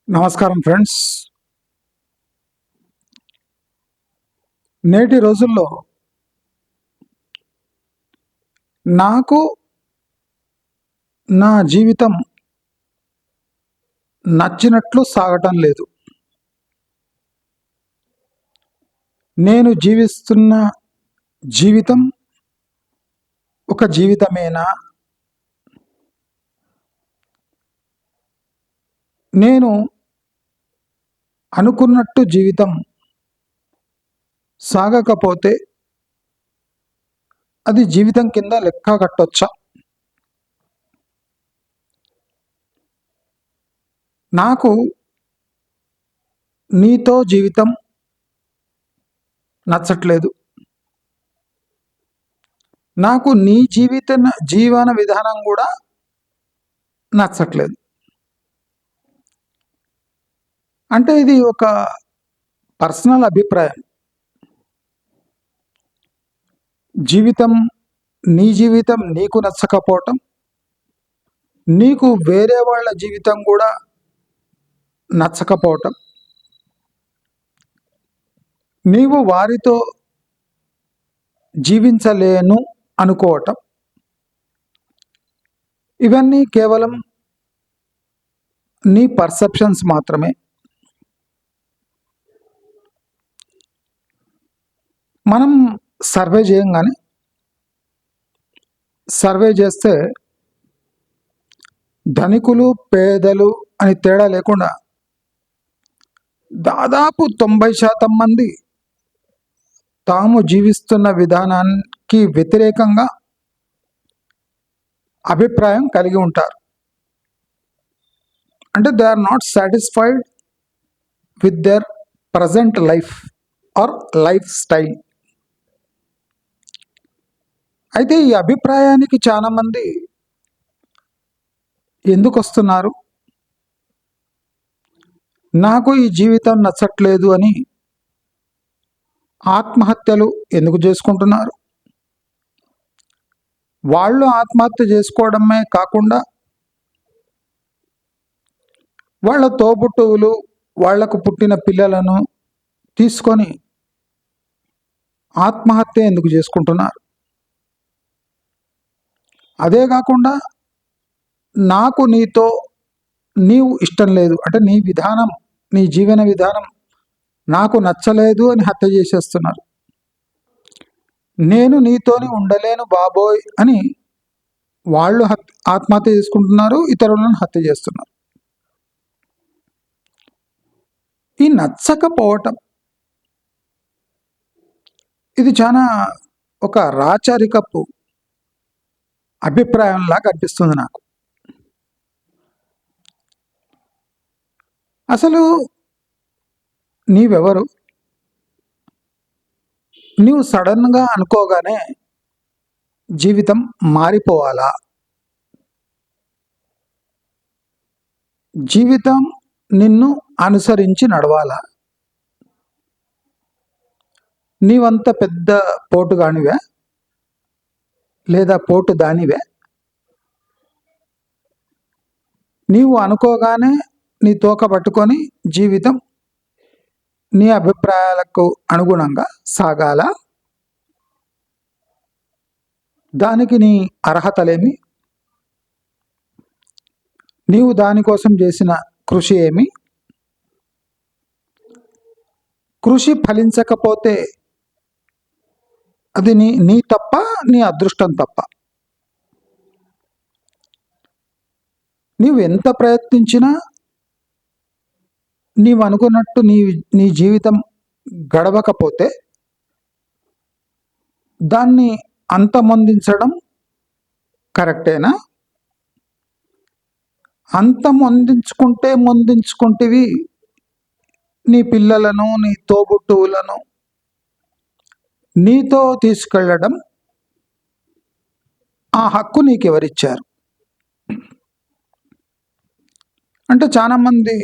నమస్కారం ఫ్రెండ్స్. నేటి రోజుల్లో నాకు నా జీవితం నచ్చినట్లు సాగటం లేదు. నేను జీవిస్తున్న జీవితం ఒక జీవితమేనా? నేను అనుకున్నట్టు జీవితం సాగకపోతే అది జీవితం కింద లెక్క కట్టొచ్చా? నాకు నీతో జీవితం నచ్చట్లేదు. నాకు నీ జీవన విధానం కూడా నచ్చట్లేదు. అంటే ఇది ఒక పర్సనల్ అభిప్రాయం. నీ జీవితం నీకు నచ్చకపోవటం, నీకు వేరే వాళ్ళ జీవితం కూడా నచ్చకపోవటం, నీవు వారితో జీవించలేను అనుకోవటం, ఇవన్నీ కేవలం నీ పర్సెప్షన్స్ మాత్రమే. మనం సర్వే చేయంగానే సర్వే చేస్తే ధనికులు పేదలు అని తేడా లేకుండా దాదాపు 90% మంది తాము జీవిస్తున్న విధానానికి వ్యతిరేకంగా అభిప్రాయం కలిగి ఉంటారు. అంటే they are not satisfied with their present life or lifestyle. అయితే ఈ అభిప్రాయానికి చాలామంది ఎందుకు వస్తున్నారు? నాకు ఈ జీవితం నచ్చట్లేదు అని ఆత్మహత్యలు ఎందుకు చేసుకుంటున్నారు? వాళ్ళు ఆత్మహత్య చేసుకోవడమే కాకుండా వాళ్ళ తోబుట్టువులు, వాళ్లకు పుట్టిన పిల్లలను తీసుకొని ఆత్మహత్య ఎందుకు చేసుకుంటున్నారు? అదే కాకుండా నాకు నీవు ఇష్టం లేదు, అంటే నీ జీవన విధానం నాకు నచ్చలేదు అని హత్య చేసేస్తున్నారు. నేను నీతోని ఉండలేను బాబోయ్ అని వాళ్ళు ఆత్మహత్య చేసుకుంటున్నారు, ఇతరులను హత్య చేస్తున్నారు. ఈ నచ్చకపోవటం ఇది చాలా ఒక రాచరికపు అభిప్రాయంలా కనిపిస్తుంది నాకు. అసలు నీవెవరు? నీవు సడన్గా అనుకోగానే జీవితం మారిపోవాలా? జీవితం నిన్ను అనుసరించి నడవాలా? నీవంత పెద్ద పోటుగానివే లేదా పోటు దానివే? నీవు అనుకోగానే నీ తోక పట్టుకొని జీవితం నీ అభిప్రాయాలకు అనుగుణంగా సాగాల? దానికి నీ అర్హతలేమి? నీవు దానికోసం చేసిన కృషి ఏమి? కృషి ఫలించకపోతే అది నీ తప్ప, నీ అదృష్టం తప్ప. నీవు ఎంత ప్రయత్నించినా నీవు అనుకున్నట్టు నీ జీవితం గడవకపోతే దాన్ని అంతమొందించడం కరెక్టేనా? మొందించుకుంటేవి నీ పిల్లలను, నీ తోబుట్టువులను నీతో తీసుకెళ్ళడం ఆ హక్కు నీకెవరిచ్చారు? అంటే చాలామంది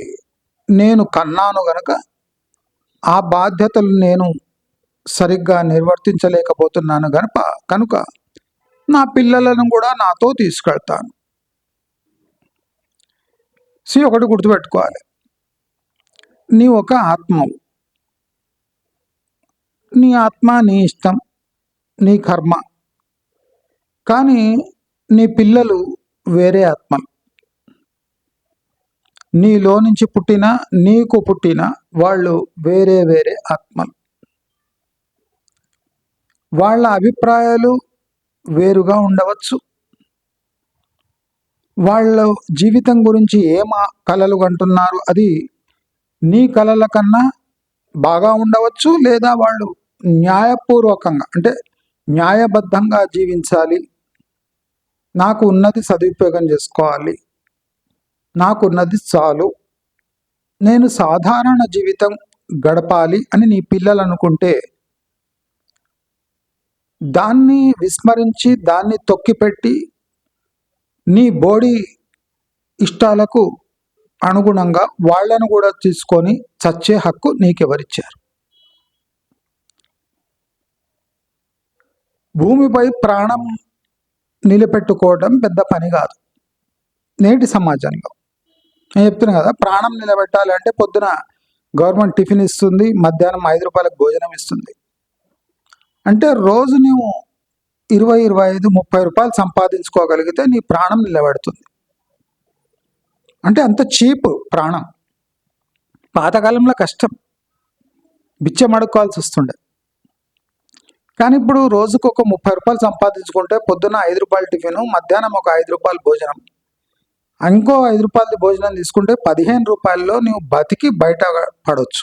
నేను కన్నాను గనక ఆ బాధ్యతలు నేను సరిగ్గా నిర్వర్తించలేకపోతున్నాను కనుక నా పిల్లలను కూడా నాతో తీసుకెళ్తాను. ఒకటి గుర్తుపెట్టుకోవాలి, నీ ఒక ఆత్మవు. నీ ఆత్మ నీ ఇష్టం, నీ కర్మ. కానీ నీ పిల్లలు వేరే ఆత్మలు. నీలో నుంచి పుట్టిన, నీకు పుట్టిన వాళ్ళు వేరే వేరే ఆత్మలు. వాళ్ళ అభిప్రాయాలు వేరుగా ఉండవచ్చు. వాళ్ళ జీవితం గురించి ఏం కలలు కంటున్నారు అది నీ కలల కన్నా బాగా ఉండవచ్చు. లేదా వాళ్ళు న్యాయపూర్వకంగా అంటే న్యాయబద్ధంగా జీవించాలి, నాకు ఉన్నది సదుపయోగం చేసుకోవాలి, నాకున్నది చాలు, నేను సాధారణ జీవితం గడపాలి అని నీ పిల్లలు అనుకుంటే దాన్ని విస్మరించి దాన్ని తొక్కిపెట్టి నీ బోడీ ఇష్టాలకు అనుగుణంగా వాళ్ళను కూడా తీసుకొని చచ్చే హక్కు నీకెవరిచ్చారు? భూమిపై ప్రాణం నిలబెట్టుకోవడం పెద్ద పని కాదు నేటి సమాజంలో. నేను చెప్తున్నా కదా, ప్రాణం నిలబెట్టాలి అంటే పొద్దున గవర్నమెంట్ టిఫిన్ ఇస్తుంది, మధ్యాహ్నం 5 రూపాయలకు భోజనం ఇస్తుంది. అంటే రోజు నువ్వు 20, 25, 30 రూపాయలు సంపాదించుకోగలిగితే నీ ప్రాణం నిలబెడుతుంది. అంటే అంత చీప్ ప్రాణం. పాతకాలంలో కష్టం, బిచ్చం అడుక్కోవాల్సి వస్తుండే. కానీ ఇప్పుడు రోజుకు ఒక 30 రూపాయలు సంపాదించుకుంటే పొద్దున 5 రూపాయల టిఫిన్, మధ్యాహ్నం ఒక 5 రూపాయల భోజనం, ఇంకో 5 రూపాయలది భోజనం తీసుకుంటే 15 రూపాయల్లో నువ్వు బతికి బయట పడవచ్చు.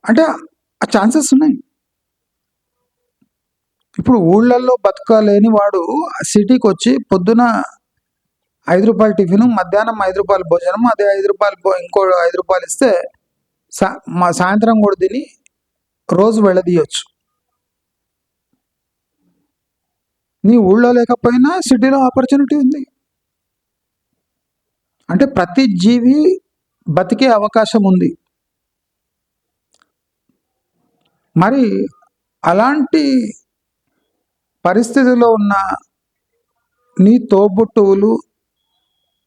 అంటే ఆ ఛాన్సెస్ ఉన్నాయి. ఇప్పుడు ఊళ్ళల్లో బతకలేని వాడు సిటీకి వచ్చి పొద్దున 5 రూపాయల టిఫిన్, మధ్యాహ్నం 5 రూపాయల భోజనం, అదే 5 రూపాయలు ఇంకో 5 రూపాయలు ఇస్తే సాయంత్రం కూడా తిని రోజు వెళ్ళదీయచ్చు. నీ ఊళ్ళో లేకపోయినా సిటీలో ఆపర్చునిటీ ఉంది. అంటే ప్రతి జీవి బతికే అవకాశం ఉంది. మరి అలాంటి పరిస్థితిలో ఉన్న నీ తోబుట్టువులు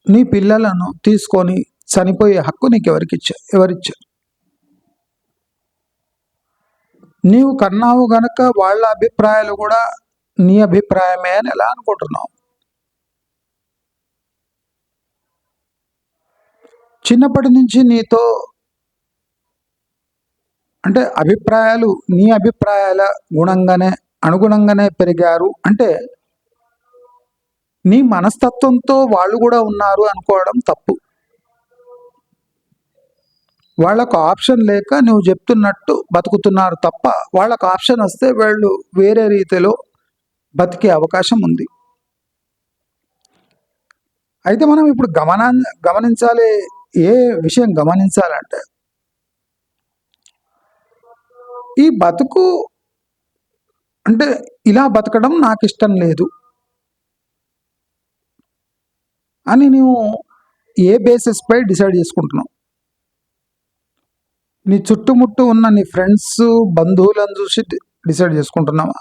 నీ పిల్లలను తీసుకొని చనిపోయే హక్కు నీకు ఎవరిచ్చారు? నీవు కన్నావు గనక వాళ్ళ అభిప్రాయాలు కూడా నీ అభిప్రాయమే అని ఎలా అనుకుంటున్నావు? చిన్నప్పటి నుంచి నీతో అంటే అభిప్రాయాలు నీ అభిప్రాయాల అనుగుణంగానే పెరిగారు అంటే నీ మనస్తత్వంతో వాళ్ళు కూడా ఉన్నారు అనుకోవడం తప్పు. వాళ్ళకు ఆప్షన్ లేక నువ్వు చెప్తున్నట్టు బతుకుతున్నారు తప్ప వాళ్ళకు ఆప్షన్ వస్తే వాళ్ళు వేరే రీతిలో బతికే అవకాశం ఉంది. అయితే మనం ఇప్పుడు గమనించాలి. ఏ విషయం గమనించాలంటే ఈ బతుకు అంటే ఇలా బతకడం నాకు ఇష్టం లేదు అని నువ్వు ఏ బేసిస్ పై డిసైడ్ చేసుకుంటున్నావు? నీ చుట్టుముట్టు ఉన్న నీ ఫ్రెండ్స్ బంధువులను చూసి డిసైడ్ చేసుకుంటున్నావా?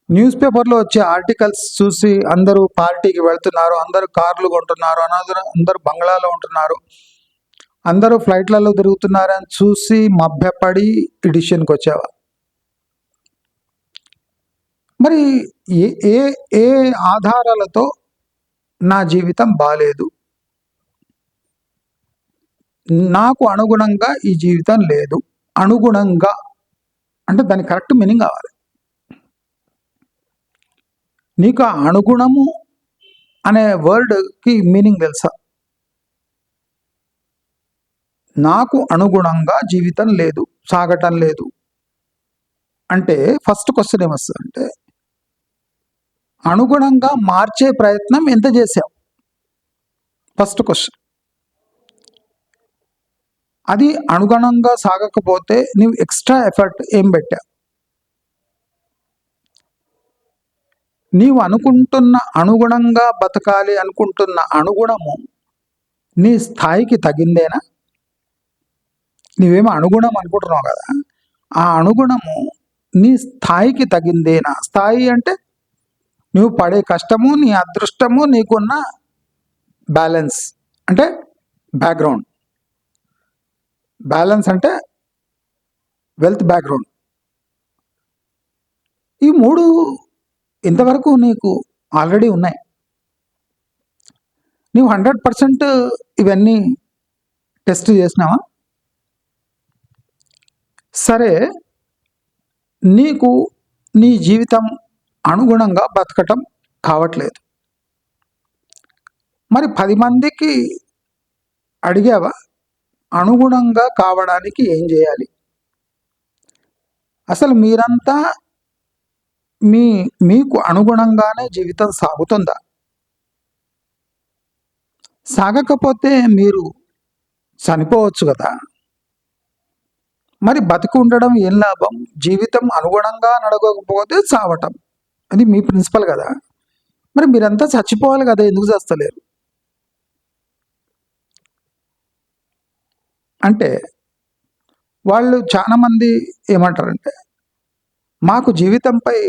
న్యూస్ పేపర్లో వచ్చే ఆర్టికల్స్ చూసి అందరూ పార్టీకి వెళ్తున్నారు, అందరూ కార్లు కొంటున్నారు, అందరూ బంగ్లాలో ఉంటున్నారు, అందరూ ఫ్లైట్లలో తిరుగుతున్నారని చూసి మభ్యపడి డిసిషన్కి వచ్చావా? మరి ఏ ఏ ఏ ఆధారాలతో నా జీవితం బాలేదు, నాకు అనుగుణంగా ఈ జీవితం లేదు? అనుగుణంగా అంటే దాని కరెక్ట్ మీనింగ్ కావాలి. నీకు ఆ అనుగుణము అనే వర్డ్కి మీనింగ్ తెలుసా? నాకు అనుగుణంగా జీవితం లేదు, సాగటం లేదు అంటే ఫస్ట్ క్వశ్చన్ ఏమొస్తుందంటే అనుగుణంగా మార్చే ప్రయత్నం ఎంత చేసావు? First question. అది అనుగుణంగా సాగకపోతే నువ్వు ఎక్స్ట్రా ఎఫర్ట్ ఏం పెట్టావు? నీవు అనుగుణంగా బతకాలి అనుకుంటున్న అనుగుణము నీ స్థాయికి తగిందేనా? నీవేమో అనుగుణం అనుకుంటున్నావు కదా, ఆ అనుగుణము నీ స్థాయికి తగిందేనా? స్థాయి అంటే నువ్వు పడే కష్టము, నీ అదృష్టము, నీకున్న బ్యాలెన్స్ అంటే బ్యాక్గ్రౌండ్. బ్యాలెన్స్ అంటే వెల్త్ బ్యాక్గ్రౌండ్. ఈ 3 ఇంతవరకు నీకు ఆల్రెడీ ఉన్నాయి. నీవు 100% ఇవన్నీ టెస్ట్ చేసినావా? సరే, నీకు నీ జీవితం అనుగుణంగా బతకటం కావట్లేదు. మరి 10 మందికి అడిగావా అనుగుణంగా కావడానికి ఏం చేయాలి? అసలు మీరంతా మీకు అనుగుణంగానే జీవితం సాగుతుందా? సాగకపోతే మీరు చనిపోవచ్చు కదా. మరి బతికి ఉండడం ఏం లాభం? జీవితం అనుగుణంగా నడవకపోతే చావటం, అది మీ ప్రిన్సిపల్ కదా. మరి మీరంతా చచ్చిపోవాలి కదా, ఎందుకు చేస్తలేరు? అంటే వాళ్ళు చాలామంది ఏమంటారంటే, మాకు జీవితంపై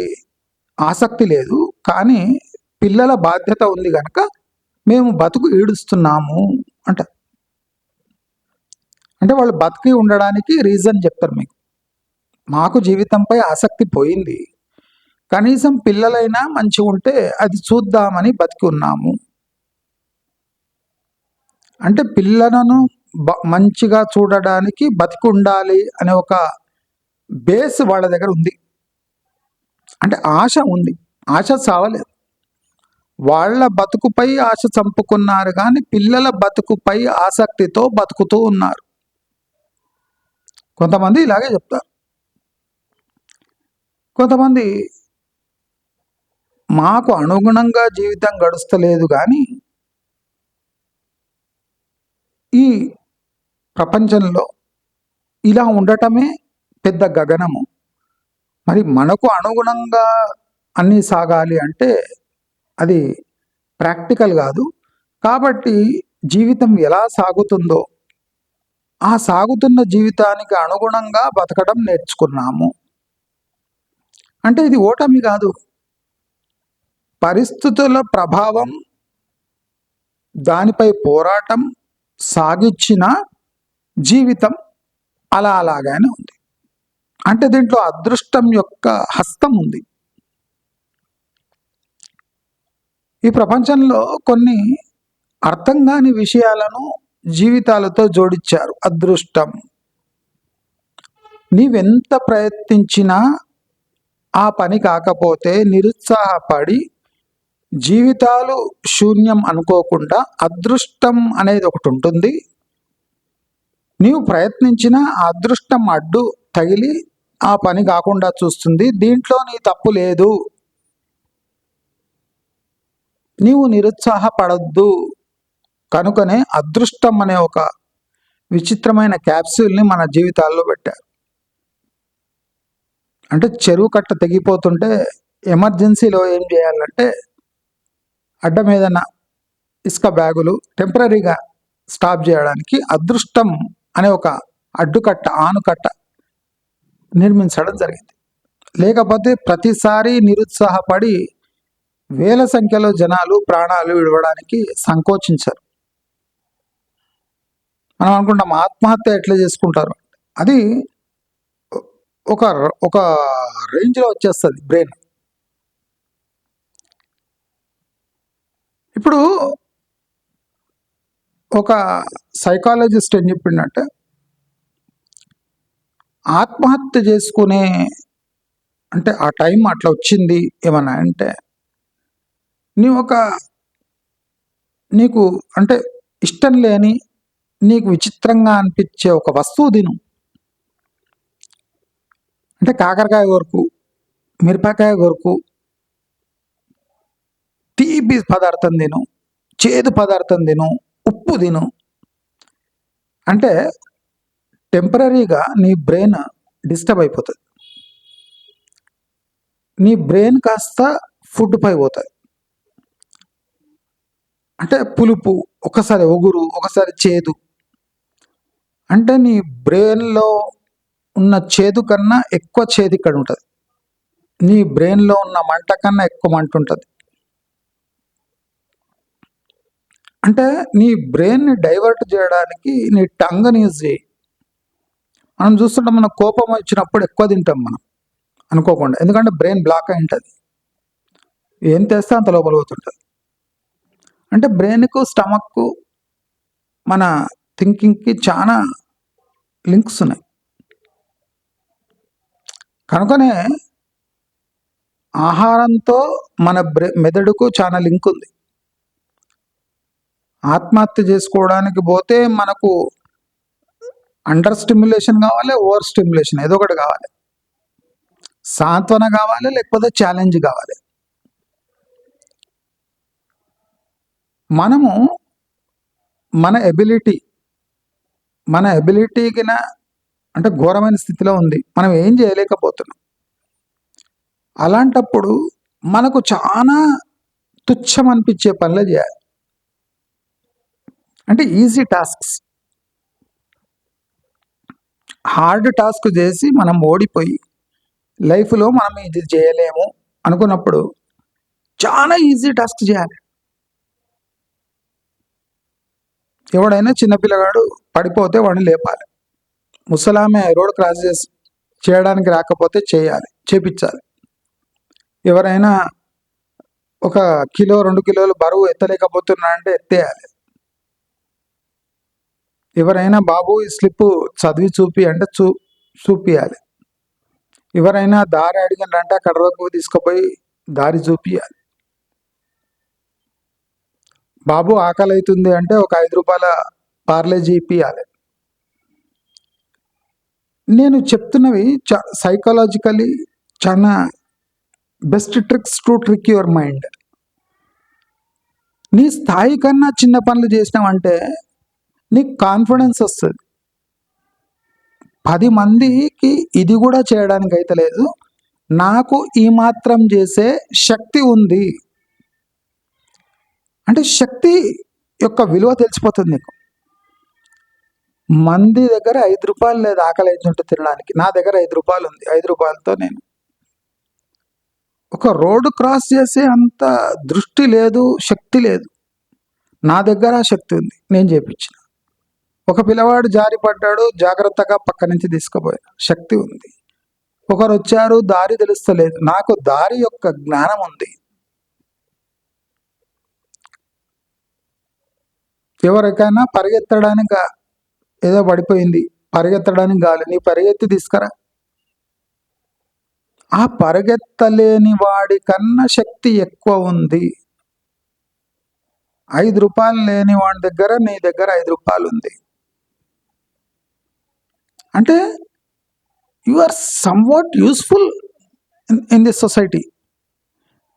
ఆసక్తి లేదు, కానీ పిల్లల బాధ్యత ఉంది కనుక మేము బతుకు ఈడుస్తున్నాము అంట. అంటే వాళ్ళు బతికి ఉండడానికి రీజన్ చెప్తారు మీకు. మాకు జీవితంపై ఆసక్తి పోయింది, కనీసం పిల్లలైనా మంచిగా ఉంటే అది చూద్దామని బతికి ఉన్నాము. అంటే పిల్లలను మంచిగా చూడడానికి బతికి ఉండాలి అనే ఒక బేస్ వాళ్ళ దగ్గర ఉంది. అంటే ఆశ ఉంది, ఆశ చావలేదు. వాళ్ళ బతుకుపై ఆశ చంపుకున్నారు, కానీ పిల్లల బతుకుపై ఆసక్తితో బతుకుతూ ఉన్నారు. కొంతమంది ఇలాగే చెప్తారు. కొంతమంది మాకు అనుగుణంగా జీవితం గడుస్తలేదు, కానీ ఈ ప్రపంచంలో ఇలా ఉండటమే పెద్ద గగనము. మరి మనకు అనుగుణంగా అన్నీ సాగాలి అంటే అది ప్రాక్టికల్ కాదు. కాబట్టి జీవితం ఎలా సాగుతుందో ఆ సాగుతున్న జీవితానికి అనుగుణంగా బతకడం నేర్చుకున్నాము. అంటే ఇది ఓటమి కాదు, పరిస్థితుల ప్రభావం, దానిపై పోరాటం సాగించిన జీవితం అలాగానే ఉంది. అంటే దీంట్లో అదృష్టం యొక్క హస్తం ఉంది. ఈ ప్రపంచంలో కొన్ని అర్థం కాని విషయాలను జీవితాలతో జోడించారు. అదృష్టం. నీవెంత ప్రయత్నించినా ఆ పని కాకపోతే నిరుత్సాహపడి జీవితాలు శూన్యం అనుకోకుండా అదృష్టం అనేది ఒకటి ఉంటుంది. నీవు ప్రయత్నించిన అదృష్టం అడ్డు తగిలి ఆ పని కాకుండా చూస్తుంది. దీంట్లో నీ తప్పు లేదు. నీవు నిరుత్సాహపడద్దు. కనుకనే అదృష్టం అనే ఒక విచిత్రమైన క్యాప్సూల్ని మన జీవితాల్లో పెట్టారు. అంటే చెరువు కట్ట తెగిపోతుంటే ఎమర్జెన్సీలో ఏం చేయాలంటే అడ్డం ఏదైనా ఇసుక బ్యాగులు టెంపరీగా స్టాప్ చేయడానికి అదృష్టం అనే ఒక అడ్డుకట్ట, ఆనుకట్ట నిర్మించడం జరిగింది. లేకపోతే ప్రతిసారి నిరుత్సాహపడి వేల సంఖ్యలో జనాలు ప్రాణాలు విడవడానికి సంకోచించారు. మనం అనుకుంటాం ఆత్మహత్య ఎట్లా చేసుకుంటారు, అది ఒక ఒక రేంజ్లో వచ్చేస్తుంది బ్రెయిన్. ఇప్పుడు ఒక సైకాలజిస్ట్ ఏం చెప్పిండంటే, ఆత్మహత్య చేసుకునే అంటే ఆ టైం అట్లా వచ్చింది ఏమన్నా అంటే, నీకు అంటే ఇష్టం లేని, నీకు విచిత్రంగా అనిపించే ఒక వస్తువు తిను. అంటే కాకరకాయ కొరకు, మిరపకాయ కొరకు, తీపి పదార్థం తిను, చేదు పదార్థం తిను, ఉప్పు తిను. అంటే టెంపరీగా నీ బ్రెయిన్ డిస్టర్బ్ అయిపోతుంది. నీ బ్రెయిన్ కాస్త ఫుడ్ పై పోతుంది. అంటే పులుపు, ఒకసారి ఒగురు, ఒకసారి చేదు. అంటే నీ బ్రెయిన్లో ఉన్న చేదు కన్నా ఎక్కువ చేదు ఇక్కడ ఉంటుంది. నీ బ్రెయిన్లో ఉన్న మంట కన్నా ఎక్కువ మంట ఉంటుంది. అంటే నీ బ్రెయిన్ని డైవర్ట్ చేయడానికి నీ టంగ్ని యూజ్ చేయి. మనం చూస్తుంటాం, మన కోపం వచ్చినప్పుడు ఎక్కువ తింటాం మనం అనుకోకుండా, ఎందుకంటే బ్రెయిన్ బ్లాక్ అయి ఉంటుంది. ఏం తెస్తే అంత లోపల పోతుంటుంది. అంటే బ్రెయిన్కు స్టమక్కు మన థింకింగ్కి చాలా లింక్స్ ఉన్నాయి. కనుకనే ఆహారంతో మన మెదడుకు చాలా లింక్ ఉంది. ఆత్మహత్య చేసుకోవడానికి పోతే మనకు అండర్ స్టిమ్యులేషన్ కావాలి, ఓవర్ స్టిమ్యులేషన్, ఏదో ఒకటి కావాలి. సాంత్వన కావాలి, లేకపోతే ఛాలెంజ్ కావాలి. మనము మన ఎబిలిటీకి అంటే ఘోరమైన స్థితిలో ఉంది, మనం ఏం చేయలేకపోతున్నాం. అలాంటప్పుడు మనకు చాలా తుచ్చం అనిపించే పనులే చేయాలి. అంటే ఈజీ టాస్క్స్, హార్డ్ టాస్క్ చేసి మనం ఓడిపోయి లైఫ్లో మనం ఇది చేయలేము అనుకున్నప్పుడు చాలా ఈజీ టాస్క్ చేయాలి. ఎవడైనా చిన్నపిల్లగాడు పడిపోతే వాడిని లేపాలి. ముసలామె రోడ్ క్రాస్ చేయడానికి రాకపోతే చేపించాలి. ఎవరైనా 1 కిలో 2 కిలోలు బరువు ఎత్తలేకపోతున్నా అంటే ఎత్తేయాలి. ఎవరైనా బాబు ఈ స్లిప్ చదివి చూపి అంటే చూపియాలి. ఎవరైనా దారి అడిగినంటే అక్కడ వరకు తీసుకుపోయి దారి చూపియాలి. బాబు ఆకలి అవుతుంది అంటే ఒక 5 రూపాయల పార్లేజీ ఇప్పియాలి. నేను చెప్తున్నవి సైకాలజికలీ చాలా best tricks to trick your mind. నీ స్థాయి కన్నా చిన్న పనులు చేసినావంటే నీకు కాన్ఫిడెన్స్ వస్తుంది. 10 మందికి ఇది కూడా చేయడానికి అయితే లేదు, నాకు ఈ మాత్రం చేసే శక్తి ఉంది అంటే శక్తి యొక్క విలువ తెలిసిపోతుంది నీకు. మంది దగ్గర 5 రూపాయలు లేదు ఆకలి అవుతుంటే తినడానికి, నా దగ్గర 5 రూపాయలు ఉంది. 5 రూపాయలతో నేను ఒక రోడ్డు క్రాస్ చేసే అంత దృష్టి లేదు, శక్తి లేదు. నా దగ్గర శక్తి ఉంది, నేను చేపించిన. ఒక పిల్లవాడు జారి పడ్డాడు, జాగ్రత్తగా పక్క నుంచి తీసుకుపోయిన శక్తి ఉంది. ఒకరు వచ్చారు, దారి తెలుస్తలేదు, నాకు దారి యొక్క జ్ఞానం ఉంది. ఎవరికైనా పరిగెత్తడానికి ఏదో పడిపోయింది, పరిగెత్తడానికి కాదు, నీ పరిగెత్తి తీసుకురా. ఆ పరిగెత్తలేని వాడి కన్నా శక్తి ఎక్కువ ఉంది. 5 రూపాయలు లేని వాడి దగ్గర నీ దగ్గర 5 రూపాయలు ఉంది అంటే you are somewhat useful in this society.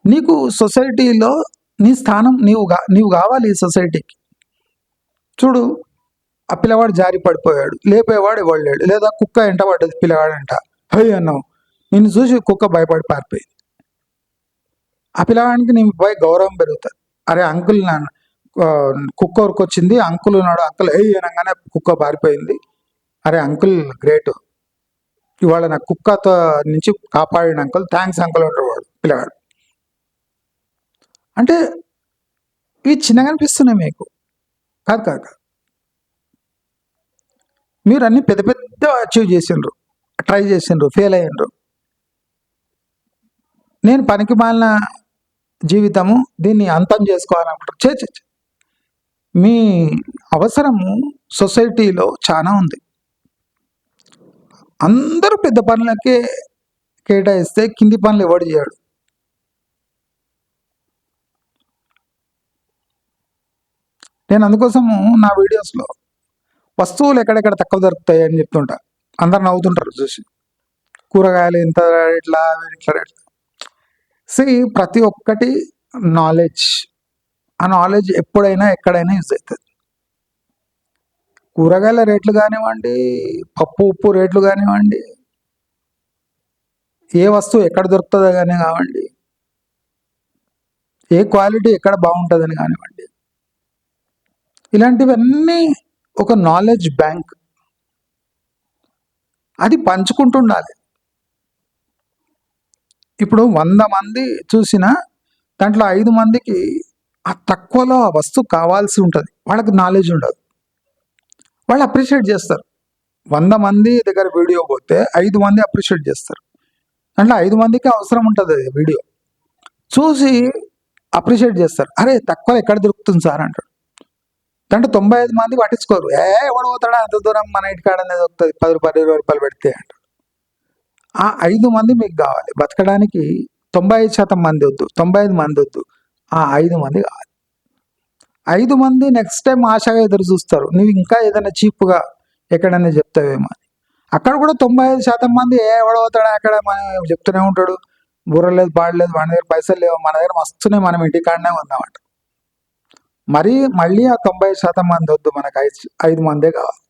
నీకు సొసైటీలో నీ స్థానం నీవు కావాలి ఈ సొసైటీకి. చూడు, ఆ పిల్లవాడు జారి పడిపోయాడు, లేపేవాడు ఇవ్వలేడు, లేదా కుక్క ఎంట పడ్డది పిల్లవాడంట, హై అన్నావు, నిన్ను చూసి కుక్క భయపడి పారిపోయింది. ఆ పిల్లవాడికి నీపై గౌరవం పెరుగుతుంది. అరే అంకుల్, కుక్క ఉరికొచ్చింది, అంకుల్ ఉన్నాడు, అంకుల్ హై అనగానే కుక్క పారిపోయింది, అరే అంకుల్ గ్రేట్, ఇవాళ నా కుక్కతో నుంచి కాపాడిన అంకుల్, థ్యాంక్స్ అంకుల్ అంటాడు వాడు పిల్లవాడు. అంటే ఇవి చిన్నగా అనిపిస్తున్నాయి మీకు, కాదు. మీరు అన్ని పెద్ద పెద్ద అచీవ్ చేసిండ్రు, ట్రై చేసిండ్రు, ఫెయిల్ అయ్యిండ్రు. నేను పనికి మాలిన జీవితము, దీన్ని అంతం చేసుకోవాలనుకుంటారు. మీ అవసరము సొసైటీలో చాలా ఉంది. అందరూ పెద్ద పనులకే కేటాయిస్తే కింది పనులు ఎవడు చేయడు. నేను అందుకోసము నా వీడియోస్లో వస్తువులు ఎక్కడెక్కడ తక్కువ దొరుకుతాయి అని చెప్తుంటా. అందరు నవ్వుతుంటారు చూసి, కూరగాయలు ఇంత ఇట్లా ప్రతి ఒక్కటి నాలెడ్జ్. ఆ నాలెడ్జ్ ఎప్పుడైనా ఎక్కడైనా యూజ్ అవుతుంది. కూరగాయల రేట్లు కానివ్వండి, పప్పు ఉప్పు రేట్లు కానివ్వండి, ఏ వస్తువు ఎక్కడ దొరుకుతుందో కానీ కానివ్వండి, ఏ క్వాలిటీ ఎక్కడ బాగుంటుందని కానివ్వండి, ఇలాంటివన్నీ ఒక నాలెడ్జ్ బ్యాంక్. అది పంచుకుంటుండాలి. ఇప్పుడు 100 మంది చూసినా దాంట్లో 5 మందికి ఆ తక్కువలో ఆ వస్తువు కావాల్సి ఉంటుంది, వాళ్ళకి నాలెడ్జ్ ఉండదు, వాళ్ళు అప్రిషియేట్ చేస్తారు. 100 మంది దగ్గర వీడియో పోతే 5 మంది అప్రిషియేట్ చేస్తారు. అంటే 5 మందికి అవసరం ఉంటుంది వీడియో చూసి అప్రిషియేట్ చేస్తారు. అరే తక్కువ ఎక్కడ దొరుకుతుంది సార్ అంటాడు. అంటే 95 మంది పట్టించుకోరు. ఎవడు పోతాడా అంత దూరం, మన ఇంటికాడ అనేది దొరుకుతుంది 10 రూపాయలు 20 రూపాయలు పెడితే అంటాడు. ఆ 5 మంది మీకు కావాలి బతకడానికి. 95% మంది వద్దు, 95 మంది వద్దు, ఆ 5 మంది కావాలి. 5 మంది నెక్స్ట్ టైం ఆశగా ఎదురు చూస్తారు, నువ్వు ఇంకా ఏదైనా చీప్గా ఎక్కడైనా చెప్తావేమో అని. అక్కడ కూడా 95% మంది ఎవడవుతాడా అక్కడ మనం చెప్తూనే ఉంటాడు, బుర్ర లేదు పాడలేదు, మన దగ్గర పైసలు లేవు, మన దగ్గర మస్తున్నాయి, మనం ఇంటికాడనే ఉందామంట. మళ్ళీ ఆ 90% మంది వద్దు, మనకు 5 మందే కావాలి.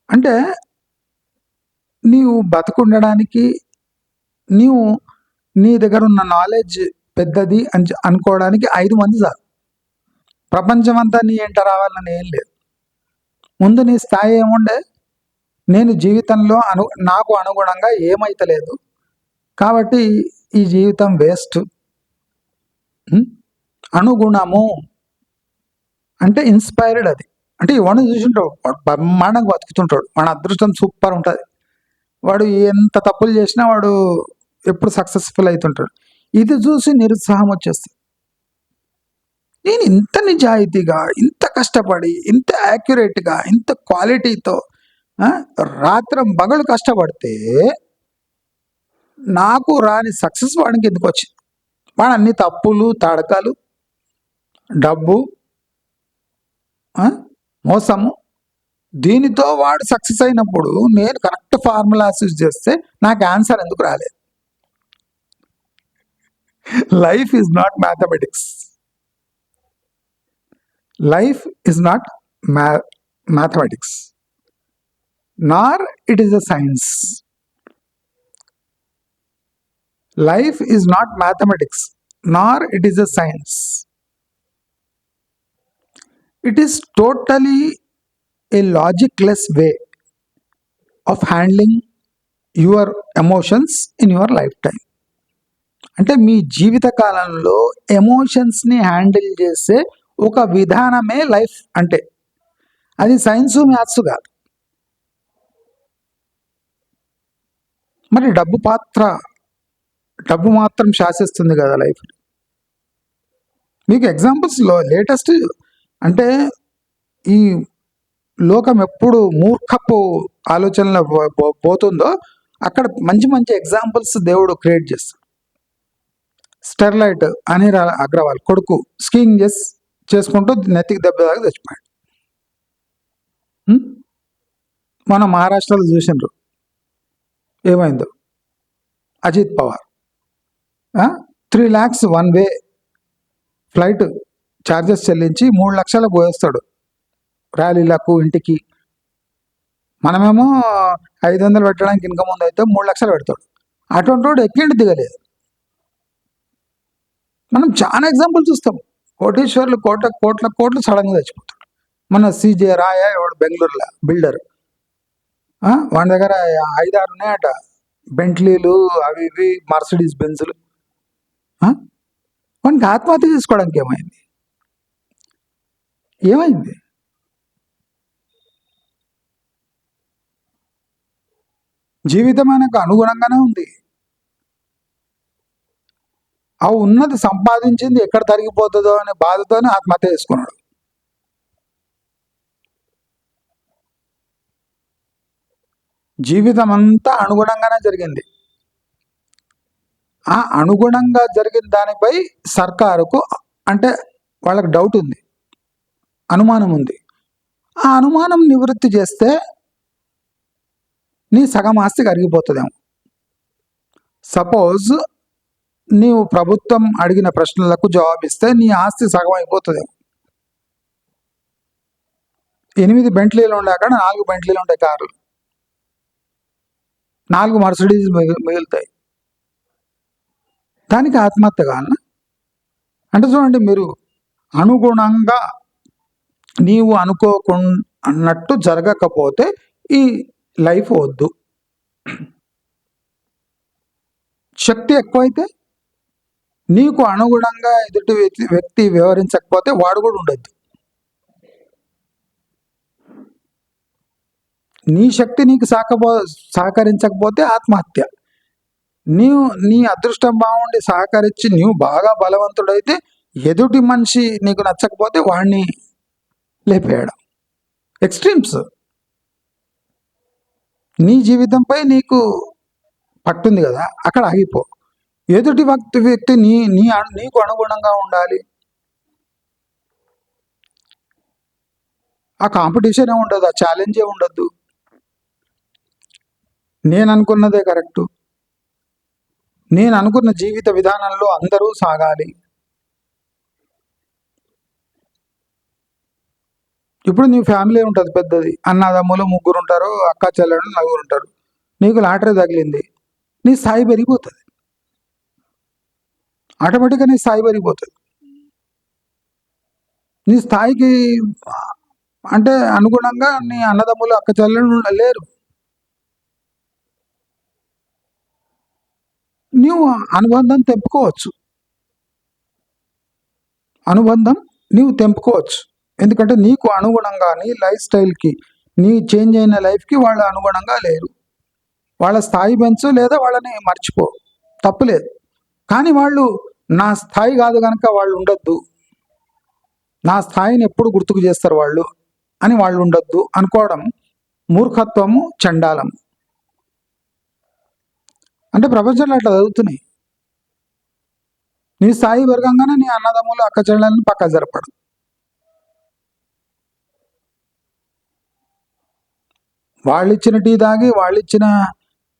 అంటే నీవు బతుకుండడానికి నీ దగ్గర ఉన్న నాలెడ్జ్ పెద్దది అని అనుకోవడానికి 5 మంది చాలు. ప్రపంచం అంతా నీ ఎంట రావాలని ఏం లేదు. ముందు నీ స్థాయి ఏముండే, నేను జీవితంలో నాకు అనుగుణంగా ఏమైతలేదు కాబట్టి ఈ జీవితం వేస్ట్. అనుగుణము అంటే ఇన్స్పైర్డ్. అది అంటే ఇవన్నీ చూసింటాడు, వాడు బ్రహ్మాండంగా బతుకుతుంటాడు, వాడి అదృష్టం సూపర్ ఉంటుంది, వాడు ఎంత తప్పులు చేసినా వాడు ఎప్పుడు సక్సెస్ఫుల్ అవుతుంటాడు. ఇది చూసి నిరుత్సాహం వచ్చేస్తుంది. నేను ఇంత నిజాయితీగా, ఇంత కష్టపడి, ఇంత యాక్యురేట్గా, ఇంత క్వాలిటీతో రాత్రం పగలు కష్టపడితే నాకు రాని సక్సెస్ వాడికి ఎందుకు వచ్చింది? వాడు అన్ని తప్పులు తడకలు, డబ్బు, మోసము, దీనితో వాడు సక్సెస్ అయినప్పుడు నేను కరెక్ట్ ఫార్ములాస్ యూజ్ చేస్తే నాకు ఆన్సర్ ఎందుకు రాలేదు? Life is not mathematics. Life is not mathematics, nor it is a science. Life is not mathematics, nor it is a science. It is totally a logicless way of handling your emotions in your lifetime. అంటే మీ జీవిత కాలంలో ఎమోషన్స్ని handle చేసే ఒక విధానమే life. అంటే అది science maths కాదు. మరి డబ్బు మాత్రం శాసిస్తుంది కదా లైఫ్. మీకు ఎగ్జాంపుల్స్లో లేటెస్ట్ అంటే ఈ లోకం ఎప్పుడు మూర్ఖపు ఆలోచనలో పోతుందో అక్కడ మంచి మంచి ఎగ్జాంపుల్స్ దేవుడు క్రియేట్ చేస్తాడు. స్టెర్లైట్ అనిల్ అగ్రవాల్ కొడుకు స్కీయింగ్ చేసుకుంటూ నెత్తికి దెబ్బ దాకా తెచ్చిపోయాడు. మన మహారాష్ట్రలో చూసినారు ఏమైందో. Ajit Pawar 3 lakhs one way flight charges చెల్లించి 3 లక్షలకు పోయేస్తాడు ర్యాలీలకు, ఇంటికి. మనమేమో 500 పెట్టడానికి ఇన్కమ్ ముందు అయితే 3 లక్షలు పెడతాడు. అటువంటి వాడు ఎక్కిండి దిగలేదు. మనం చాలా ఎగ్జాంపుల్ చూస్తాం. కోటీశ్వర్లు కోట్ల సడన్గా తెచ్చిపోతాడు. మన CJ రాయ ఎవడు బెంగళూరులో బిల్డర్, వాడి దగ్గర 5-6 ఉన్నాయట బెంట్లీలు, అవి ఇవి మర్సిడీస్ బెంజులు. వానికి ఆత్మహత్య చేసుకోవడానికి ఏమైంది? జీవితం ఆయనకు అనుగుణంగానే ఉంది. ఆ ఉన్నది సంపాదించింది ఎక్కడ తరిగిపోతుందో అనే బాధతోనే ఆత్మహత్య చేసుకున్నాడు. జీవితం అంతా అనుగుణంగానే జరిగింది. ఆ అనుగుణంగా జరిగిన దానిపై సర్కారుకు అంటే వాళ్ళకి డౌట్ ఉంది, అనుమానం ఉంది. ఆ అనుమానం నివృత్తి చేస్తే నీ సగం ఆస్తి కరిగిపోతుందేమో. సపోజ్ నీవు ప్రభుత్వం అడిగిన ప్రశ్నలకు జవాబిస్తే నీ ఆస్తి సగం అయిపోతుందేమో. 8 బెంట్లీలు ఉండే అక్కడ 4 బెంట్లీలు ఉంటాయి కార్లు, 4 మర్సిడీస్ మిగులుతాయి. దానికి ఆత్మహత్య కావాలన్నా? అంటే చూడండి, మీరు అనుగుణంగా నీవు అనుకోకున్నట్టు జరగకపోతే ఈ లైఫ్ వద్దు. శక్తి ఎక్కువైతే నీకు అనుగుణంగా ఎదుటి వ్యక్తి వ్యవహరించకపోతే వాడు కూడా ఉండొద్దు. నీ శక్తి నీకు సహకరించకపోతే ఆత్మహత్య. నీ అదృష్టం బాగుండి సహకరించి నీవు బాగా బలవంతుడైతే ఎదుటి మనిషి నీకు నచ్చకపోతే వాడిని లేపేయడం. ఎక్స్ట్రీమ్స్. నీ జీవితంపై నీకు పట్టుంది కదా, అక్కడ ఆగిపో. ఎదుటి వ్యక్తి నీకు అనుగుణంగా ఉండాలి. ఆ కాంపిటీషనే ఉండదు, ఆ ఛాలెంజే ఉండద్దు. నేను అనుకున్నదే కరెక్టు, నేను అనుకున్న జీవిత విధానంలో అందరూ సాగాలి. ఇప్పుడు నీ ఫ్యామిలీ ఉంటుంది పెద్దది, అన్నదమ్ములు 3 ఉంటారు, అక్క చెల్లెళ్ళు 4 ఉంటారు. నీకు లాటరీ తగిలింది, నీ స్థాయి పెరిగిపోతుంది. ఆటోమేటిక్గా నీ స్థాయి పెరిగిపోతుంది. నీ స్థాయికి అంటే అనుగుణంగా నీ అన్నదమ్ములు అక్క చెల్లెళ్ళు లేరు. నీవు అనుబంధం తెంపుకోవచ్చు, నీవు తెంపుకోవచ్చు. ఎందుకంటే నీకు అనుగుణంగా నీ లైఫ్ స్టైల్కి, నీ చేంజ్ అయిన లైఫ్కి వాళ్ళు అనుగుణంగా లేరు. వాళ్ళ స్థాయి పెంచు లేదా వాళ్ళని మర్చిపో, తప్పులేదు. కానీ వాళ్ళు నా స్థాయి కాదు కనుక వాళ్ళు ఉండొద్దు, నా స్థాయిని ఎప్పుడు గుర్తుకు చేస్తారు వాళ్ళు అని వాళ్ళు ఉండొద్దు అనుకోవడం మూర్ఖత్వము, చండాలం. అంటే ప్రపంచంలో అట్లా జరుగుతున్నాయి. నీ స్థాయి పెరగంగానే నీ అన్నదమ్ములు అక్క చెల్లెలను పక్క జరపడం. వాళ్ళు ఇచ్చిన టీ తాగి, వాళ్ళు ఇచ్చిన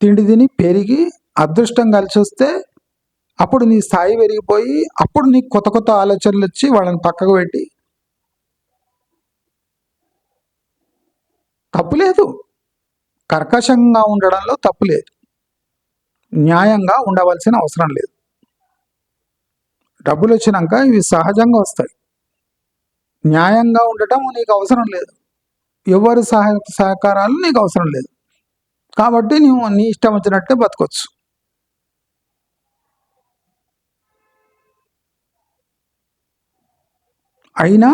తిండి తిని పెరిగి అదృష్టం కలిసి వస్తే అప్పుడు నీ స్థాయి పెరిగిపోయి అప్పుడు నీకు కొత్త కొత్త ఆలోచనలు వచ్చి వాళ్ళని పక్కకు పెట్టి, తప్పులేదు. కర్కశంగా ఉండడంలో తప్పు లేదు, న్యాయంగా ఉండవలసిన అవసరం లేదు. డబ్బులు వచ్చినాక ఇవి సహజంగా వస్తాయి. న్యాయంగా ఉండటం నీకు అవసరం లేదు, ఎవరి సహకారాలు నీకు అవసరం లేదు. కాబట్టి నువ్వు నీ ఇష్టం వచ్చినట్టే బతకొచ్చు. అయినా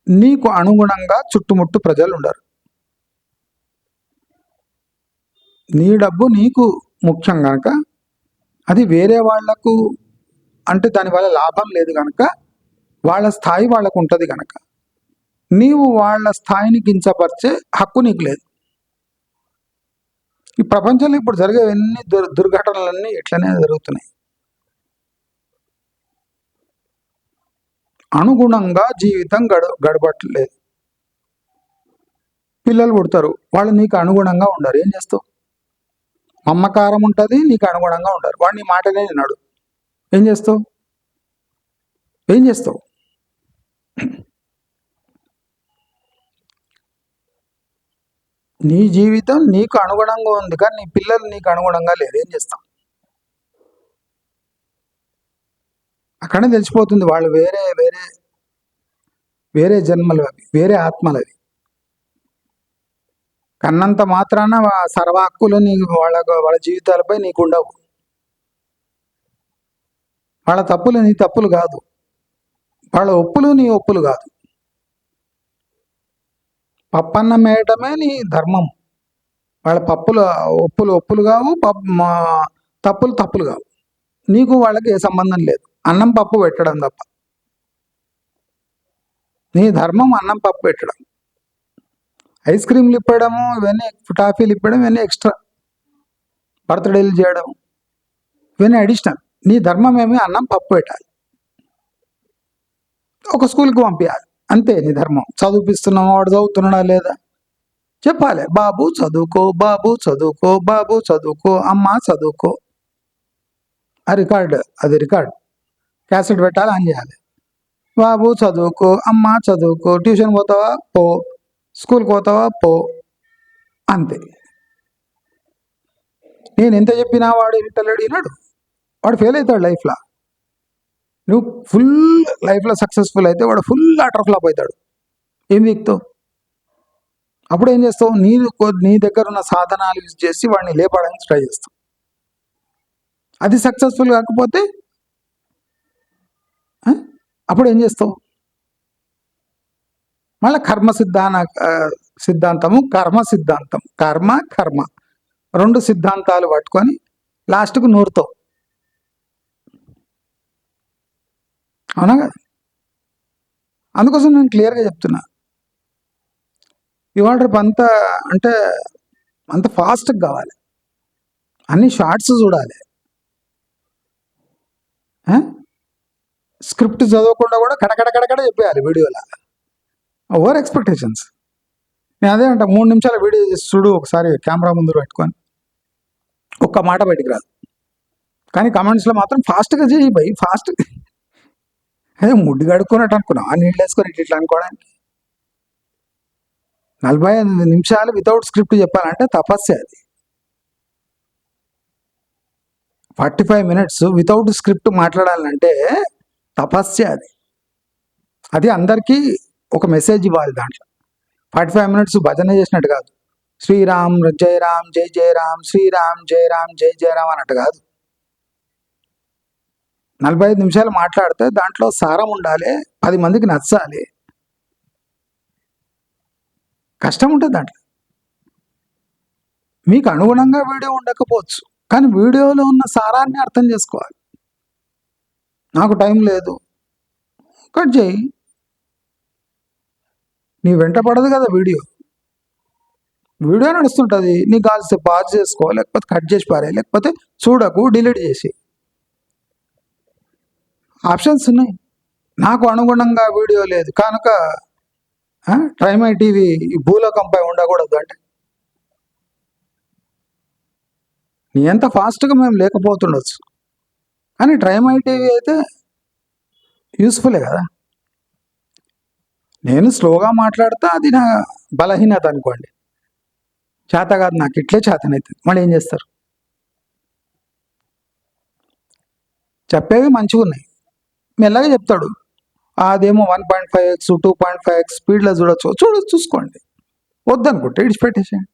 నీకు అనుగుణంగా చుట్టుముట్టు ప్రజలు ఉండరు. నీ డబ్బు నీకు ముఖ్యం కనుక, అది వేరే వాళ్లకు అంటే దానివల్ల లాభం లేదు కనుక, వాళ్ళ స్థాయి వాళ్ళకు ఉంటుంది కనుక నీవు వాళ్ళ స్థాయిని కించపరిచే హక్కు నీకు లేదు. ఈ ప్రపంచంలో ఇప్పుడు జరిగే ఎన్ని దుర్ఘటనలన్నీ ఇట్లనే జరుగుతున్నాయి. అనుగుణంగా జీవితం గడపట్లేదు. పిల్లలు పుడతారు, వాళ్ళు నీకు అనుగుణంగా ఉండరు, ఏం చేస్తావు? మమ్మకారం ఉంటుంది, నీకు అనుగుణంగా ఉండరు, వాడు నీ మాటనే విన్నాడు, ఏం చేస్తావు? నీ జీవితం నీకు అనుగుణంగా ఉంది కానీ నీ పిల్లలు నీకు అనుగుణంగా లేరు, ఏం చేస్తాం? అక్కడే తెలిసిపోతుంది వాళ్ళు వేరే వేరే వేరే జన్మలు, అవి వేరే ఆత్మలు. అవి కన్నంత మాత్రాన సర్వ హక్కులు నీకు వాళ్ళ జీవితాలపై నీకు ఉండవు. వాళ్ళ తప్పులు నీ తప్పులు కాదు, వాళ్ళ ఒప్పులు నీ ఒప్పులు కాదు. పప్పన్నం వేయటమే నీ ధర్మం, వాళ్ళ ఒప్పులు కావు, తప్పులు కావు. నీకు వాళ్ళకి ఏ సంబంధం లేదు, అన్నం పప్పు పెట్టడం తప్ప. నీ ధర్మం అన్నం పప్పు పెట్టడం. ఐస్ క్రీమ్లు ఇప్పడము ఇవన్నీ, టాఫీలు ఇప్పడం ఇవన్నీ ఎక్స్ట్రా. బర్త్డేలు చేయడం ఇవన్నీ అడిషనల్. నీ ధర్మం ఏమి అన్నం పప్పు పెట్టాలి, ఒక స్కూల్కి పంపించాలి, అంతే నీ ధర్మం. చదివిపిస్తున్నావు, వాడు చదువుతున్నాడా లేదా చెప్పాలి. బాబు చదువుకో, బాబు చదువుకో, బాబు చదువుకో, అమ్మ చదువుకో. అది రికార్డ్ క్యాసెట్ పెట్టాలి, ఆన్ చేయాలి. బాబు చదువుకో, అమ్మ చదువుకో, ట్యూషన్ పోతావా పో, స్కూల్కి పోతావా పో, అంతే. నేను ఎంత చెప్పినా వాడు ఇంటలేడు, వినాడు, వాడు ఫెయిల్ అవుతాడు లైఫ్లో. నువ్వు ఫుల్ లైఫ్లో సక్సెస్ఫుల్ అయితే వాడు ఫుల్ అటర్ ఫ్లాప్ అవుతాడు, ఏం దిగుతావు? అప్పుడు ఏం చేస్తావు? నీ దగ్గర ఉన్న సాధనాలు యూజ్ చేసి వాడిని లేపడానికి ట్రై చేస్తావు. అది సక్సెస్ఫుల్ కాకపోతే అప్పుడు ఏం చేస్తావు? మళ్ళీ కర్మ సిద్ధాంతము కర్మ సిద్ధాంతం, కర్మ కర్మ రెండు సిద్ధాంతాలు పట్టుకొని లాస్ట్కు నూరుతావు. అవునా కదా? అందుకోసం నేను క్లియర్గా చెప్తున్నా. ఇవాళ రేపు అంతా అంటే అంత ఫాస్ట్గా కావాలి, అన్ని షార్ట్స్ చూడాలి, స్క్రిప్ట్ చదవకుండా కూడా కడకడ చెప్పేయాలి వీడియోలో. Over expectations. నేను అదే అంట, 3 నిమిషాల వీడియో చేసి చూడు ఒకసారి కెమెరా ముందు పెట్టుకొని, ఒక్క మాట బయటికి రాదు. కానీ కమెంట్స్లో మాత్రం ఫాస్ట్గా చేయి బై, ఫాస్ట్. అదే ముడ్డు కడుక్కున్నట్టు అనుకున్నావు, ఆ నీళ్ళు వేసుకొని ఇట్లా అనుకోవడానికి. 45 నిమిషాలు వితౌట్ స్క్రిప్ట్ చెప్పాలంటే తపస్సే అది. 45 minutes వితౌట్ స్క్రిప్ట్ మాట్లాడాలంటే తపస్సే అది. అది అందరికీ ఒక మెసేజ్ ఇవ్వాలి దాంట్లో. 45 minutes భజన చేసినట్టు కాదు, శ్రీరామ్ జయ రామ్ జై జయ రామ్, శ్రీరామ్ జయ రామ్ జై జయ రామ్ అన్నట్టు కాదు. 45 నిమిషాలు మాట్లాడితే దాంట్లో సారం ఉండాలి, 10 మందికి నచ్చాలి. కష్టం ఉంటుంది దాంట్లో. మీకు అనుగుణంగా వీడియో ఉండకపోవచ్చు, కానీ వీడియోలో ఉన్న సారాన్ని అర్థం చేసుకోవాలి. నాకు టైం లేదు, కట్ చేయి. నీ వెంట పడదు కదా వీడియో నడుస్తుంటుంది, నీకు కాల్సి పాజ్ చేసుకో, లేకపోతే కట్ చేసి పారే, లేకపోతే చూడకు, డిలీట్ చేసి. ఆప్షన్స్ ఉన్నాయి. నాకు అనుగుణంగా వీడియో లేదు కనుక టైమ్ ఐ టీవీ భూలోకంపై ఉండకూడదు అంటే నీ ఎంత ఫాస్ట్గా మేము లేకపోతుండొచ్చు, కానీ టైమ్ ఐ టీవీ అయితే యూస్ఫుల్లే కదా. నేను స్లోగా మాట్లాడితే అది నా బలహీనత అనుకోండి, చేత కాదు నాకు, ఇట్లే చేతనవుతుంది. మళ్ళీ ఏం చేస్తారు? చెప్పేవి మంచిగా ఉన్నాయి, మెల్లగా చెప్తాడు. అదేమో 1.5x 2.5x స్పీడ్లో చూసుకోండి. వద్దనుకుంటే ఇడిచిపెట్టేసేయండి.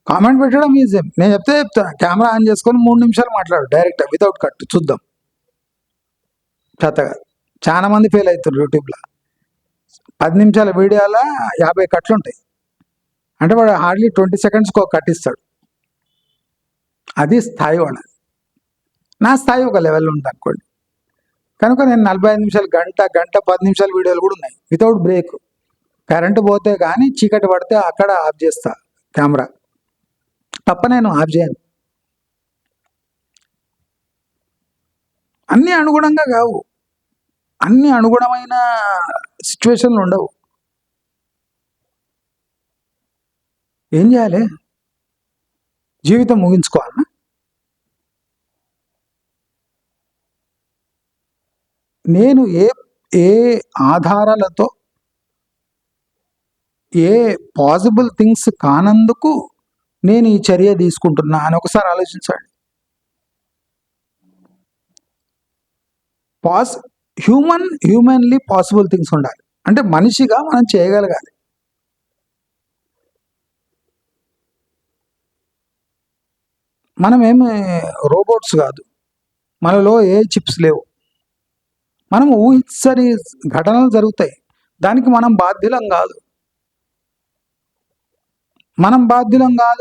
కామెంట్ పెట్టడం ఈజీ. నేను చెప్తా, కెమెరా ఆన్ చేసుకొని 3 నిమిషాలు మాట్లాడు డైరెక్ట్ వితౌట్ కట్, చూద్దాం. చేతగా చాలా మంది ఫెయిల్ అవుతారు యూట్యూబ్లో. 10 నిమిషాల వీడియోలో 50 కట్లు ఉంటాయి అంటే వాడు హార్డ్లీ 20 secondsకి ఒక కట్ ఇస్తాడు. అది స్థాయి వాడు. నా స్థాయి ఒక లెవెల్లో ఉంది అనుకోండి. కనుక నేను 45 నిమిషాలు, గంట 10 నిమిషాల వీడియోలు కూడా ఉన్నాయి వితౌట్ బ్రేక్. కరెంటు పోతే కానీ చీకటి పడితే అక్కడ ఆఫ్ చేస్తా కెమెరా, తప్ప నేను ఆఫ్ చేయను. అన్నీ అనుగుణంగా కావు, అన్ని అనుగుణమైన సిచ్యువేషన్లు ఉండవు. ఏం చేయాలి? జీవితం ముగించుకోవాలన్నా? నేను ఏ ఆధారాలతో, ఏ పాసిబుల్ థింగ్స్ కానందుకు నేను ఈ చర్య తీసుకుంటున్నా అని ఒకసారి ఆలోచించండి. హ్యూమన్లీ పాసిబుల్ థింగ్స్ ఉండాలి, అంటే మనిషిగా మనం చేయగలగాలి. మనమేమి రోబోట్స్ కాదు, మనలో ఏ చిప్స్ లేవు. మనం ఊహించని ఘటనలు జరుగుతాయి, దానికి మనం బాధ్యులం కాదు.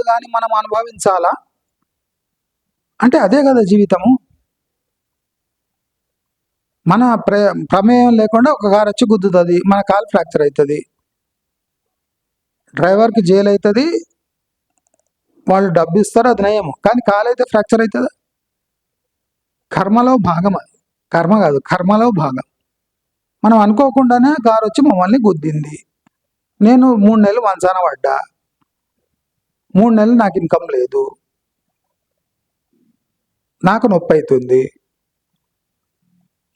కానీ మనం అనుభవించాలా అంటే అదే కదా జీవితము. మన ప్రమేయం లేకుండా ఒక కారు వచ్చి గుద్దుతుంది, మన కాలు ఫ్రాక్చర్ అవుతుంది, డ్రైవర్కి జైలు అవుతుంది, వాళ్ళు డబ్బు ఇస్తారు, అది నయము. కానీ కాలు అయితే ఫ్రాక్చర్ అవుతుందా? కర్మలో భాగం అది, కర్మ కాదు, కర్మలో భాగం. మనం అనుకోకుండానే కారు వచ్చి మమ్మల్ని గుద్దింది, నేను 3 నెలలు మంచాన పడ్డా, 3 నెలలు నాకు ఇన్కమ్ లేదు, నాకు నొప్పి అవుతుంది,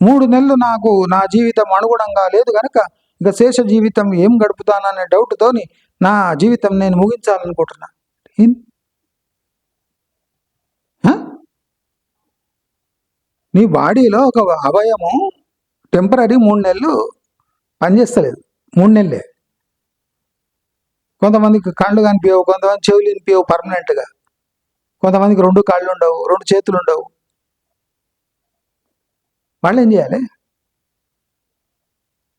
3 నెలలు నాకు నా జీవితం అనుగుణంగా లేదు కనుక ఇక శేష జీవితం ఏం గడుపుతాననే డౌట్తోని నా జీవితం నేను ముగించాలనుకుంటున్నా. నీ బాడీలో ఒక అవయము టెంపరీ 3 నెలలు పనిచేస్తలేదు, 3 నెలలే. కొంతమందికి కళ్ళు కనిపించవు, కొంతమంది చెవులు వినిపించవు పర్మనెంట్గా, కొంతమందికి 2 కాళ్ళు ఉండవు, 2 చేతులు ఉండవు. వాళ్ళు ఏం చేయాలి?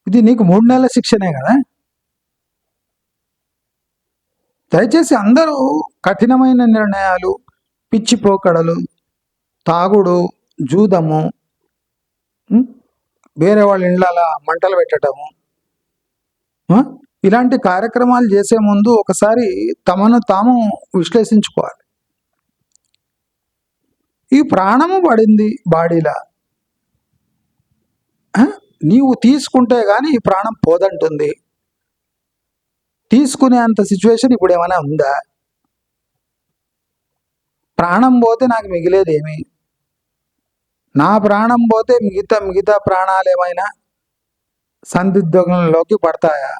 ఇది నీకు 3 నెలల శిక్షనే కదా. దయచేసి అందరూ కఠినమైన నిర్ణయాలు, పిచ్చి పోకడలు, తాగుడు, జూదము, ఉం? వేరే వాళ్ళ ఇళ్ళ మంటలు పెట్టడము, ఆ? ఇలాంటి కార్యక్రమాలు చేసే ముందు ఒకసారి తమను తాము విశ్లేషించుకోవాలి. ఈ ప్రాణము పడింది బాడీలా, నీవు తీసుకుంటే కానీ ఈ ప్రాణం పోదంటుంది. తీసుకునే అంత సిచ్యువేషన్ ఇప్పుడు ఏమైనా ఉందా? ప్రాణం పోతే నాకు మిగిలేదేమి? నా ప్రాణం పోతే మిగతా ప్రాణాలు ఏమైనా సందిగ్ధంలోకి పడతాయా?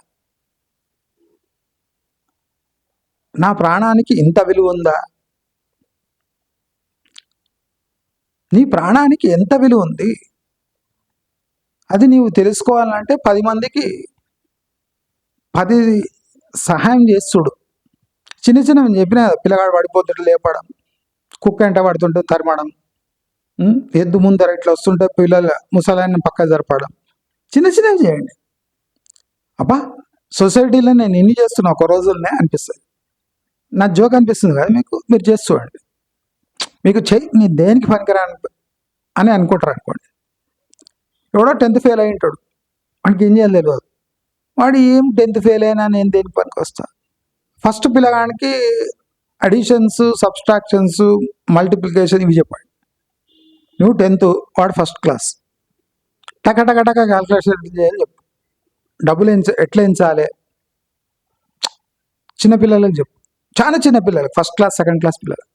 నా ప్రాణానికి ఇంత విలువ ఉందా? నీ ప్రాణానికి ఎంత విలువ ఉంది? అది నీవు తెలుసుకోవాలంటే 10 మందికి 10 సహాయం చేసి చూడు. చిన్న చిన్నవి చెప్పిన పిల్లగాడు పడిపోతుంటే లేపడం, కుక్క ఎంట పడుతుంటే తరమడం, ఎద్దు ముందర ఇట్లా వస్తుంటే పిల్లలు ముసలాన్ని పక్క జరపడం, చిన్న చిన్నవి చేయండి. అబ్బా సొసైటీలో నేను ఇన్ని చేస్తున్నా ఒక రోజులనే అనిపిస్తుంది. నా జోక్ అనిపిస్తుంది కదా మీకు, మీరు చేసి చూడండి. మీకు చెయ్యి నీ దేనికి పనికిరా అని అనుకుంటారు అనుకోండి. ఎవడో 10th ఫెయిల్ అయి ఉంటాడు, వాడికి ఏం చేయాలి తెలియదు. వాడు ఏం 10th ఫెయిల్ అయినా నేను దేనికి పనికి వస్తా? ఫస్ట్ పిల్లగానికి అడిషన్స్, సబ్స్ట్రాక్షన్స్, మల్టిప్లికేషన్ ఇవి చెప్పాడు. నువ్వు 10th, వాడు ఫస్ట్ క్లాస్. టక క్యాల్కులేషన్ చేయాలి చెప్పు. డబ్బులు ఎట్లా ఎంచాలి చిన్నపిల్లలకు చెప్పు. చాలా చిన్న పిల్లలకు, ఫస్ట్ క్లాస్, సెకండ్ క్లాస్ పిల్లలు.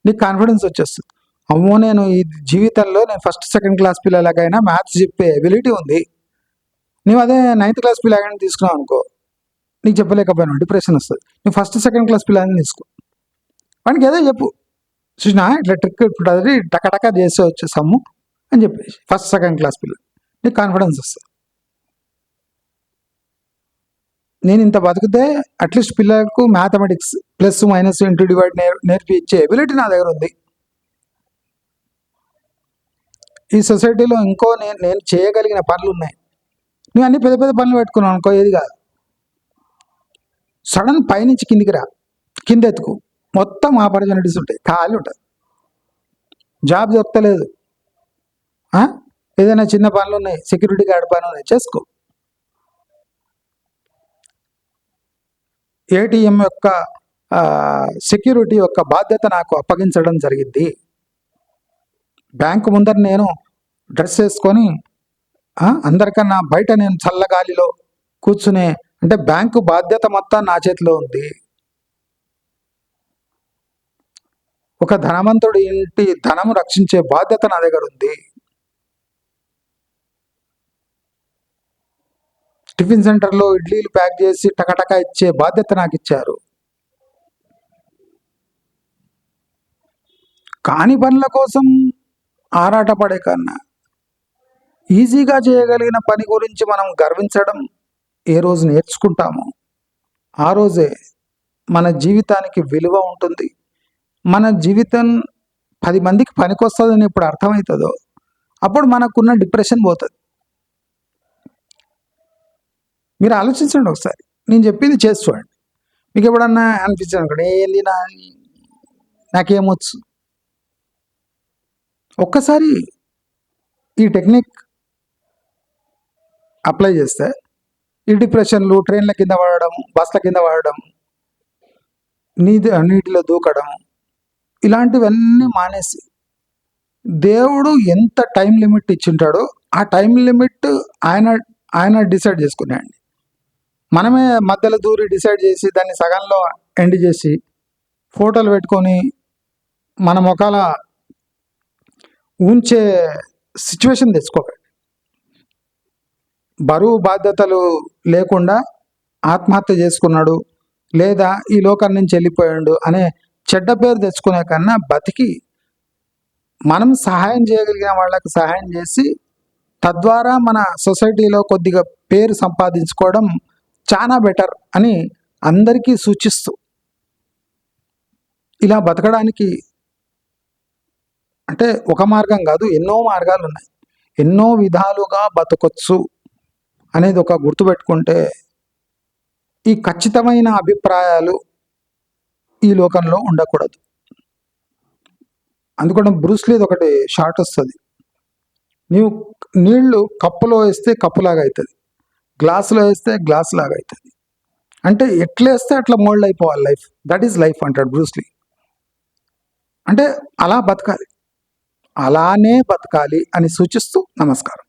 నీకు కాన్ఫిడెన్స్ వచ్చేస్తుంది. అమ్మో నేను ఈ జీవితంలో నేను ఫస్ట్ సెకండ్ క్లాస్ పిల్లలకైనా మ్యాథ్స్ చెప్పే ఎబిలిటీ ఉంది. నువ్వు అదే 9th క్లాస్ పిల్లగాని తీసుకున్నావు అనుకో, నీకు చెప్పలేకపోయినా డిప్రెషన్ వస్తుంది. నువ్వు ఫస్ట్ సెకండ్ క్లాస్ పిల్లల్ని తీసుకో, వానికి ఏదో చెప్పు. చూసినా ఇట్లా ట్రిక్ ఉంటుంది, టకటక చేసే వచ్చే సమ్ము అని చెప్పేసి ఫస్ట్ సెకండ్ క్లాస్ పిల్లలు, నీకు కాన్ఫిడెన్స్ వస్తుంది. నేను ఇంత బతికితే అట్లీస్ట్ పిల్లలకు mathematics plus minus into divide నేర్పి ఇచ్చే ఎబిలిటీ నా దగ్గర ఉంది. ఈ సొసైటీలో ఇంకో నేను చేయగలిగిన పనులు ఉన్నాయి. నువ్వు అన్ని పెద్ద పెద్ద పనులు పెట్టుకున్నావు అనుకో, ఏది కాదు. సడన్ పైనుంచి కిందికి రా, కింద ఎత్తుకు, మొత్తం ఆపర్చునిటీస్ ఉంటాయి, ఖాళీ ఉంటుంది. జాబ్ దొరకలేదు, ఏదైనా చిన్న పనులు ఉన్నాయి, సెక్యూరిటీ గార్డ్ పనులు ఉన్నాయి, చేసుకో. ఏటీఎం యొక్క సెక్యూరిటీ యొక్క బాధ్యత నాకు అప్పగించడం జరిగింది. బ్యాంకు ముందర నేను డ్రెస్ వేసుకొని అందరికన్నా బయట నేను చల్లగాలిలో కూర్చునే, అంటే బ్యాంకు బాధ్యత మొత్తం నా చేతిలో ఉంది. ఒక ధనవంతుడి ఇంటి ధనము రక్షించే బాధ్యత నా దగ్గర ఉంది. టిఫిన్ సెంటర్లో ఇడ్లీలు ప్యాక్ చేసి టకటక ఇచ్చే బాధ్యత నాకు ఇచ్చారు. కాని పనుల కోసం ఆరాటపడే కన్నా ఈజీగా చేయగలిగిన పని గురించి మనం గర్వించడం ఏ రోజు నేర్చుకుంటామో ఆ రోజే మన జీవితానికి విలువ ఉంటుంది. మన జీవితం 10 మందికి పనికొస్తుందని ఇప్పుడు అర్థమవుతుందో అప్పుడు మనకున్న డిప్రెషన్ పోతుంది. మీరు ఆలోచించండి ఒకసారి, నేను చెప్పింది చేసి చూడండి. మీకు ఎప్పుడన్నా అనిపించండి అనుకోండి, ఏంది నాకేమొచ్చు, ఒక్కసారి ఈ టెక్నిక్ అప్లై చేస్తే ఈ డిప్రెషన్లు, ట్రైన్ల కింద పడడం, బస్ల కింద పడడం, నీటిలో దూకడం, ఇలాంటివన్నీ మానేసి దేవుడు ఎంత టైం లిమిట్ ఇచ్చింటాడో ఆ టైం లిమిట్ ఆయన డిసైడ్ చేసుకున్నాయండి. మనమే మధ్యలో దూరి డిసైడ్ చేసి దాన్ని సగంలో ఎండ్ చేసి ఫోటోలు పెట్టుకొని మన ముఖాల ఉంచే సిచ్యువేషన్ తెచ్చుకోకండి. బరువు బాధ్యతలు లేకుండా ఆత్మహత్య చేసుకున్నాడు లేదా ఈ లోకం నుంచి వెళ్ళిపోయాడు అనే చెడ్డ పేరు తెచ్చుకునే కన్నా బతికి మనం సహాయం చేయగలిగిన వాళ్ళకి సహాయం చేసి తద్వారా మన సొసైటీలో కొద్దిగా పేరు సంపాదించుకోవడం చాలా బెటర్ అని అందరికీ సూచిస్తూ, ఇలా బతకడానికి అంటే ఒక మార్గం కాదు, ఎన్నో మార్గాలు ఉన్నాయి, ఎన్నో విధాలుగా బతకొచ్చు అనేది ఒక గుర్తుపెట్టుకుంటే ఈ ఖచ్చితమైన అభిప్రాయాలు ఈ లోకంలో ఉండకూడదు. అందుకని బ్రూస్లీది ఒకటి షార్ట్ వస్తుంది, నీవు నీళ్లు కప్పులో వేస్తే కప్పులాగా అవుతుంది, గ్లాసులో వేస్తే గ్లాస్ లాగా అవుతుంది. అంటే ఎట్లా వేస్తే అట్లా మోల్డ్ అయిపోవాలి లైఫ్, దట్ ఈజ్ లైఫ్ అంటాడు బ్రూస్లీ. అంటే అలా బతకాలి, అలానే బతకాలి అని సూచిస్తూ నమస్కారం.